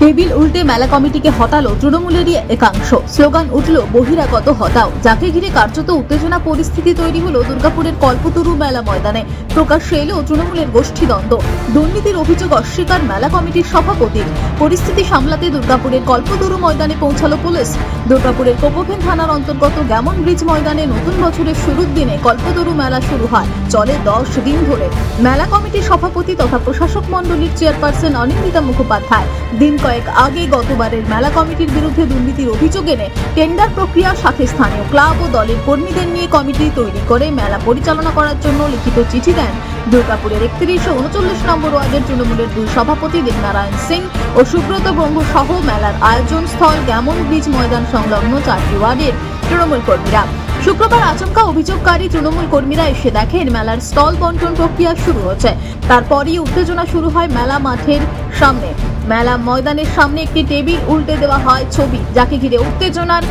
Table উল্টে মেলা কমিটিকে হটালো তৃণমূলেরই একাংশ। স্লোগান উঠল বহিরাগত হটাও। যাকে ঘিরে কার্যত উত্তেজনা পরিস্থিতি তৈরি হলো দুর্গাপুরের কল্পতরু মেলা ময়দানে। প্রকাশ্যে এলো তৃণমূলের গোষ্ঠীদ্বন্দ্ব। দুর্নীতির অভিযোগ অস্বীকার মেলা কমিটির সভাপতির। পরিস্থিতি সামলাতে দুর্গাপুরের কল্পতরু ময়দানে পৌঁছালো পুলিশ। দুর্গাপুরের কোকোভেন থানার অন্তর্গত গ্যামন ব্রিজ ময়দানে নতুন বছরের শুরুর দিনে কল্পতরু মেলা শুরু হয়। চলে 10 দিন ধরে। মেলা কমিটির সভাপতি তথা প্রশাসক মণ্ডলীর চেয়ারপারসন অনিন্দিতা মুখোপাধ্যায় দিন কয়েক আগে গতবারের মেলা কমিটির বিরুদ্ধে দুর্নীতির অভিযোগ এনে টেন্ডার প্রক্রিয়ার সাথে স্থানীয় ক্লাব ও দলের কর্মীদের নিয়ে কমিটি তৈরি করে মেলা পরিচালনা করার জন্য লিখিত চিঠি দেন দুর্গাপুরের 31 ও 39 নম্বর ওয়ার্ডের তৃণমূলের দুই সভাপতি দেবনারায়ণ সিং ও সুব্রত ব্রহ্ম সহ মেলার আয়োজন স্থল গ্যামন ব্রিজ ময়দান সংলগ্ন 4টি ওয়ার্ডের তৃণমূল কর্মীরা। শুক্রবার আচমকা অভিযোগকারী তৃণমূল কর্মীরা এসে দেখেন মেলার স্টল বন্টন প্রক্রিয়া শুরু হচ্ছে। তারপরই উত্তেজনা শুরু হয় মেলা মাঠের সামনে। মেলা ময়দানের সামনে একটি টেবিল উল্টে দেওয়া হয় ছবি, যাকে ঘিরে উত্তেজনার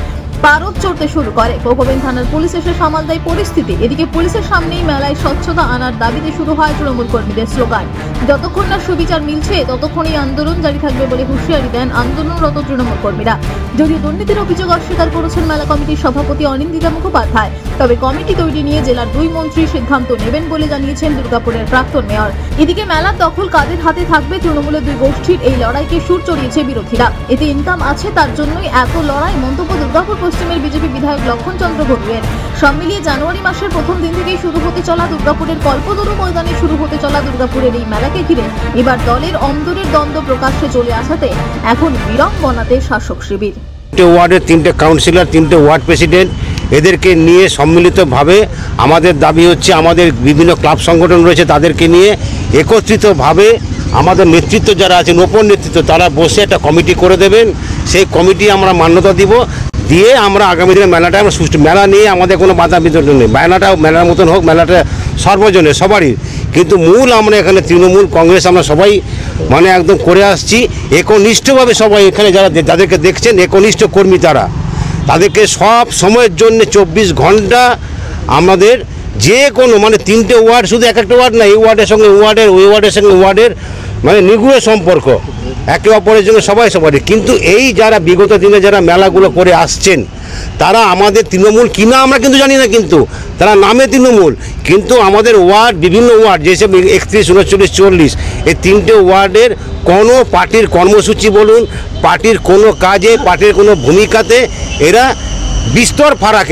পারদ চড়তে শুরু করে। কোকোভেন থানার পুলিশ এসে সামাল দেয় পরিস্থিতি। এদিকে পুলিশের সামনেই মেলায় স্বচ্ছতা আনার দাবিতে শুরু হয় তৃণমূল কর্মীদের স্লোগান। যতক্ষণ না সুবিচার মিলছে ততক্ষণই আন্দোলন জারি থাকবে বলে হুঁশিয়ারি দেন আন্দোলনরত তৃণমূল কর্মীরা। যদিও দুর্নীতির অভিযোগ অস্বীকার করেছেন মেলা কমিটির সভাপতি অনিন্দিতা মুখোপাধ্যায়, তবে কমিটি তৈরি নিয়ে জেলার 2 মন্ত্রী সিদ্ধান্ত নেবেন বলে জানিয়েছেন দুর্গাপুরের প্রাক্তন মেয়র। এদিকে মেলার দখল কাদের হাতে থাকবে, তৃণমূলের দুই গোষ্ঠীর এই লড়াইকে সুর চড়িয়েছে বিরোধীরা। এতে ইনকাম আছে, তার জন্যই এত লড়াই, মন্তব্য দুর্গাপুর পশ্চিমের বিজেপি বিধায়ক লক্ষণ চন্দ্র ঘটুয়ের। সব মিলিয়ে জানুয়ারি মাসের প্রথম দিন থেকেই শুরু হতে চলা দুর্গাপুরের কল্পতরু ময়দানে শুরু হতে চলা দুর্গাপুরের এই মেলাকে ঘিরে এবার দলের অন্দরের দ্বন্দ্ব প্রকাশ্যে চলে আসাতে এখন বিড়ম্বনাতে শাসক শিবির। ওয়ার্ডের 3টে কাউন্সিলর, 3টে ওয়ার্ড প্রেসিডেন্ট, এদেরকে নিয়ে সম্মিলিতভাবে আমাদের দাবি হচ্ছে আমাদের বিভিন্ন ক্লাব সংগঠন রয়েছে তাদেরকে নিয়ে একত্রিতভাবে আমাদের নেতৃত্ব যারা আছেন, ওপর নেতৃত্ব, তারা বসে একটা কমিটি করে দেবেন। সেই কমিটি আমরা মান্যতা দিব, দিয়ে আমরা আগামী দিনে মেলাটা আমরা সুষ্ঠু মেলা নিয়ে আমাদের কোনো বাধা বিতরণ নেই। মেলাটা মেলার মতন হোক, মেলাটা সর্বজনের সবারই, কিন্তু মূল আমরা এখানে তৃণমূল কংগ্রেস আমরা সবাই মানে একদম করে আসছি একনিষ্ঠভাবে। সবাই এখানে যাদেরকে দেখছেন একনিষ্ঠ কর্মী, তাদেরকে সব সময়ের জন্য 24 ঘন্টা আমাদের যে কোনো মানে 3টে ওয়ার্ড, শুধু এক একটা ওয়ার্ড না, এই ওয়ার্ডের সঙ্গে ওয়ার্ডের, ওই ওয়ার্ডের সঙ্গে ওয়ার্ডের মানে নিগুড় সম্পর্ক, একে অপরের জন্য সবাই। কিন্তু এই যারা বিগত দিনে যারা মেলাগুলো করে আসছেন তারা আমাদের তৃণমূল কিনা আমরা কিন্তু জানি না, কিন্তু তারা নামে তৃণমূল, কিন্তু আমাদের ওয়ার্ড বিভিন্ন ওয়ার্ড যেসব 31, 39, 40 এই 3টে ওয়ার্ডের কোনো পার্টির কর্মসূচি বলুন, পার্টির কোনো কাজে, পার্টির কোনো ভূমিকাতে এরা বিস্তর ফারাক।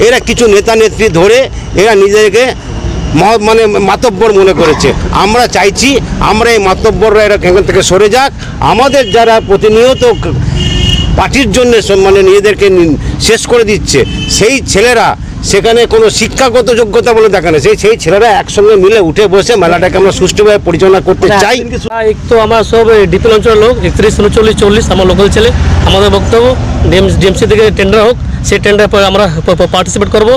এরা কিছু নেতা নেত্রী ধরে এরা নিজেকে মানে মাতব্বর মনে করেছে। আমরা চাইছি আমরা এই মাতব্বররা এরা এখান থেকে সরে যাক। আমাদের যারা প্রতিনিয়ত পার্টির জন্য মানে নিজেদেরকে শেষ করে দিচ্ছে, সেই ছেলেরা সেখানে কোনো শিক্ষাগত যোগ্যতা বলে দেখে না, সেই ছেলেরা একসঙ্গে মিলে উঠে বসে মেলাটাকে আমরা সুষ্ঠুভাবে পরিচালনা করতে চাই। তো আমরা সব ডিপিএল অঞ্চলের লোক 31, 39, 40 আমার লোকাল ছেলে। আমাদের বক্তব্য ডিএমসি থেকে টেন্ডার হোক, সেই টেন্ডার পরে আমরা পার্টিসিপেট করবো।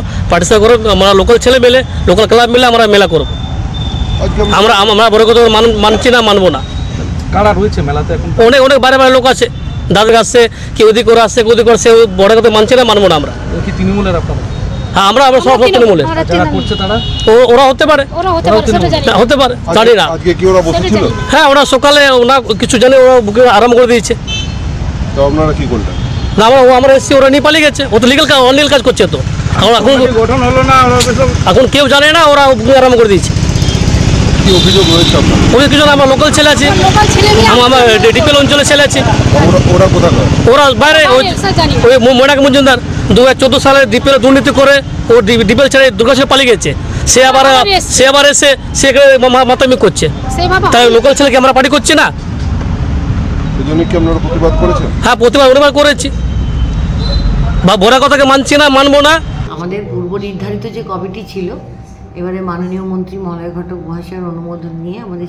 আমরা লোকাল ছেলে মিলে, লোকাল ক্লাব মিলে আমরা মেলা করবো। আমরা বড় কথা মানছি না, মানবো না। কারা রয়েছে মেলাতে এখন? অনেক বাইরে লোক আছে, দাদা আসছে, কেউ ওদিক করে আসছে, কেউ ওদিক করছে, বড় কথা মানছি না, মানবো না আমরা। কি তৃণমূলের আপনারা? হ্যাঁ, আমরা সব তৃণমূলের। যারা করছে তারা ওরা হতে পারে, জানি না। হ্যাঁ, ওরা সকালে ওরা কিছু জানে, ওরা বুকে আরাম করে দিয়েছে। তো আপনারা কি করলেন? না, আমরা এসছি, ওরা নিয়ে পালিয়ে গেছে। ও তো অনলিগাল কাজ করছে। তো গঠন হলো না, এখন কেউ জানে না, ওরা বুকে আরাম করে দিয়েছে। কি অভিযোগ রয়েছে আপনার? ওই কিছু আমার লোকাল ছেলে আছে, আমার ডিপিএল অঞ্চলের ছেলে আছে। ওরা কোথায়? ওরা বাইরে, ওই মোনাক মজুমদার 2014 সালে ডিপিএল দুর্নীতি করে ও ডিপিএল ছেড়ে দুর্গাপুরে পালিয়ে গেছে। সে আবার এসে সে মাতামি করছে। তাই লোকাল ছেলেকে আমরা পার্টি করছি না। এজন্য কি আপনারা প্রতিবাদ করেছেন? হ্যাঁ, প্রতিবাদ করেছি। বড় কথাকে মানছি না, মানবো না। আমাদের পূর্ব নির্ধারিত যে কমিটি ছিল, এবারে মাননীয় মন্ত্রী মলয় ঘটক মহাশয়ের অনুমোদন নিয়ে আমাদের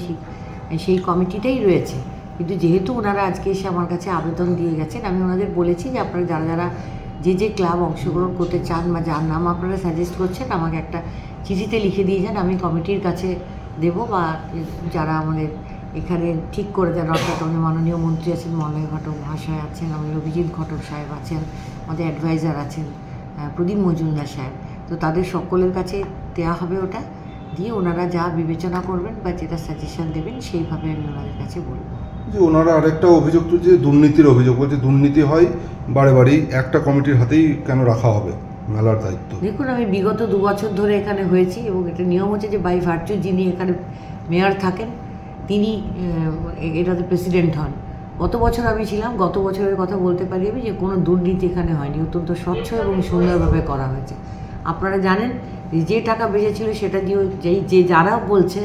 সেই কমিটিটাই রয়েছে। কিন্তু যেহেতু ওনারা আজকে এসে আমার কাছে আবেদন দিয়ে গেছেন, আমি ওনাদের বলেছি যে আপনারা যারা যে ক্লাব অংশগ্রহণ করতে চান বা যার নাম আপনারা সাজেস্ট করছেন, আমাকে একটা চিঠিতে লিখে দিয়ে যান, আমি কমিটির কাছে দেব। বা যারা আমাদের এখানে ঠিক করে দেন, অর্থাৎ আমাদের মাননীয় মন্ত্রী আছেন, মলয় ঘটক মহাশয় আছেন, আমাদের অভিজিৎ ঘটক সাহেব আছেন, আমাদের অ্যাডভাইজার আছেন প্রদীপ মজুমদার সাহেব, তো তাদের সকলের কাছে দেওয়া হবে। ওটা দিয়ে ওনারা যা বিবেচনা করবেন বা যেটা সাজেশন দেবেন সেইভাবে আমি ওনাদের কাছে বলবো। যে ওনারা আরেকটা অভিযোগ তো যে দুর্নীতির অভিযোগ, বলছে দুর্নীতি হয় বারে বারেই, একটা কমিটির হাতেই কেন রাখা হবে মেলার দায়িত্ব? দেখুন, আমি বিগত 2 বছর ধরে এখানে হয়েছি এবং এটা নিয়ম হচ্ছে যে বাই ভার্চু যিনি এখানে মেয়র থাকেন তিনি এটাতে প্রেসিডেন্ট হন। গত বছর আমি ছিলাম, গত বছরের কথা বলতে পারি আমি যে কোনো দুর্নীতি এখানে হয়নি, অত্যন্ত স্বচ্ছ এবং সুন্দরভাবে করা হয়েছে। আপনারা জানেন যে টাকা বেঁচেছিল সেটা দিয়ে যে যারা বলছে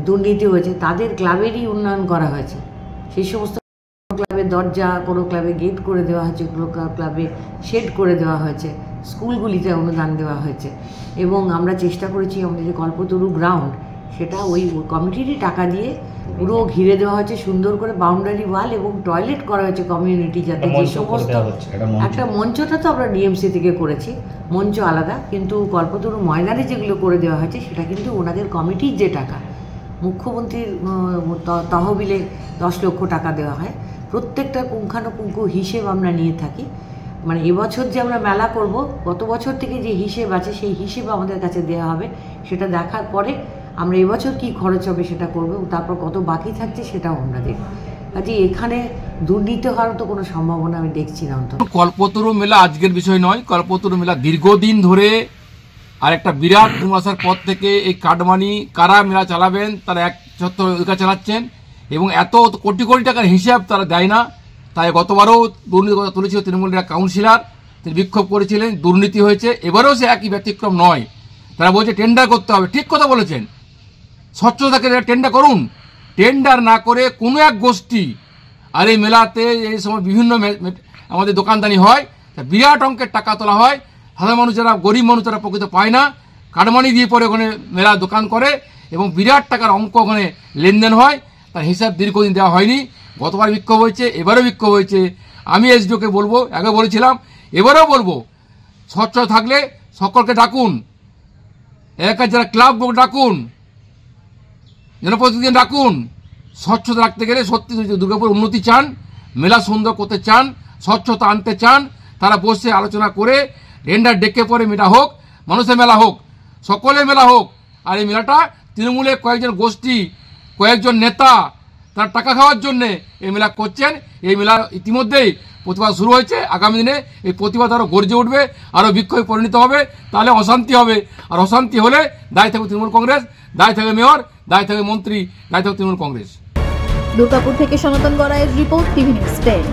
দুর্নীতি হয়েছে তাদের ক্লাবেরই উন্নয়ন করা হয়েছে। সেই সমস্ত ক্লাবের দরজা, কোনো ক্লাবে গেট করে দেওয়া হয়েছে, কোনো ক্লাবে শেড করে দেওয়া হয়েছে, স্কুলগুলিতে অনুদান দেওয়া হয়েছে এবং আমরা চেষ্টা করেছি আমাদের যে কল্পতরু গ্রাউন্ড সেটা ওই কমিটিরই টাকা দিয়ে পুরো ঘিরে দেওয়া হয়েছে, সুন্দর করে বাউন্ডারি ওয়াল এবং টয়লেট করা হয়েছে কমিউনিটি, যাতে যে সমস্ত একটা মঞ্চটা তো আমরা ডিএমসি থেকে করেছি, মঞ্চ আলাদা, কিন্তু কল্পতরু ময়দানে যেগুলো করে দেওয়া হয়েছে সেটা কিন্তু ওনাদের কমিটির যে টাকা, মুখ্যমন্ত্রীর তহবিলে 10 লক্ষ টাকা দেওয়া হয়, প্রত্যেকটা পুঙ্খানুপুঙ্খ হিসেব আমরা নিয়ে থাকি। মানে এবছর যে আমরা মেলা করব, গত বছর থেকে যে হিসেব আছে সেই হিসেব আমাদের কাছে দেওয়া হবে, সেটা দেখার পরে আমরা এবছর কি খরচ হবে সেটা করব, তারপর কত বাকি থাকছে সেটাও আমরা দেখব। কাজে এখানে দুর্নীতি হওয়ার তো কোনো সম্ভাবনা আমি দেখছি না। অন্তত কল্পতরু মেলা আজকের বিষয় নয়, কল্পতরু মেলা দীর্ঘদিন ধরে, আর একটা বিরাট আসার পর থেকে এই কাটমানি কারা মেলা চালাবেন তারা এক ছত্র চালাচ্ছেন এবং এত কোটি কোটি টাকার হিসাব তারা দেয় না। তাই গতবারও দুর্নীতি কথা তুলেছিল তৃণমূলের এক কাউন্সিলর, তিনি বিক্ষোভ করেছিলেন, দুর্নীতি হয়েছে। এবারেও সে একই ব্যতিক্রম নয়, তারা বলছে টেন্ডার করতে হবে। ঠিক কথা বলেছেন, স্বচ্ছতাকে টেন্ডার করুন। টেন্ডার না করে কোনো এক গোষ্ঠী, আর এই মেলাতে এই সময় বিভিন্ন আমাদের দোকানদানি হয়, বিরাট অঙ্কের টাকা তোলা হয়, সাধারণ মানুষ যারা গরিব মানুষ তারা প্রকৃত পায় না, কাটমানি দিয়ে পরে ওখানে মেলা দোকান করে এবং বিরাট টাকার অঙ্ক ওখানে লেনদেন হয়, তার হিসাব দীর্ঘদিন দেওয়া হয়নি। গতবার বিক্ষোভ হয়েছে, এবারও বিক্ষোভ হয়েছে। আমি এসডিওকে বলবো, আগে বলেছিলাম, এবারেও বলবো, স্বচ্ছ থাকলে সকলকে ডাকুন, এলাকার যারা ক্লাব ডাকুন, জনপ্রতিনিধি ডাকুন। স্বচ্ছতা রাখতে গেলে সত্যি দুর্গাপুর উন্নতি চান, মেলা সুন্দর করতে চান, স্বচ্ছতা আনতে চান, তারা বসে আলোচনা করে টেন্ডার ডেকে পরে মেলা হোক, মানুষের মেলা হোক, সকলের মেলা হোক। আর এই মেলাটা তৃণমূলের কয়েকজন গোষ্ঠী, কয়েকজন নেতা তারা টাকা খাওয়ার জন্যে এই মেলা করছেন। এই মেলা ইতিমধ্যেই প্রতিবাদ শুরু হয়েছে, আগামী দিনে এই প্রতিবাদ আরও গর্জে উঠবে, আরও বিক্ষোভে পরিণত হবে, তাহলে অশান্তি হবে। আর অশান্তি হলে দায় থাকবে তৃণমূল কংগ্রেস, দায় থাকবে মেয়র, দায় থাকবে মন্ত্রী, দায় থাকবে তৃণমূল কংগ্রেস। দুর্গাপুর থেকে সনাতন গড়াইয়ের রিপোর্ট, টিভি নিউজ 10।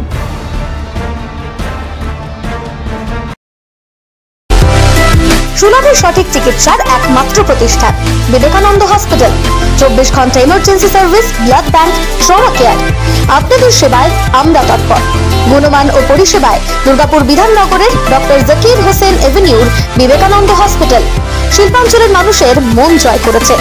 সুলভ সঠিক চিকিৎসার একমাত্র প্রতিষ্ঠান বিবেকানন্দ হসপিটাল। 24 ঘন্টা emergency service, blood bank, trauma care. আপনাদের সেবায় আমরা তৎপর। গুণমান ও পরিষেবায় দুর্গাপুর বিধাননগরের ডক্টর জাকির হোসেন এভিনিউর বিবেকানন্দ হসপিটাল শিল্পাঞ্চলের মানুষের মন জয় করেছে।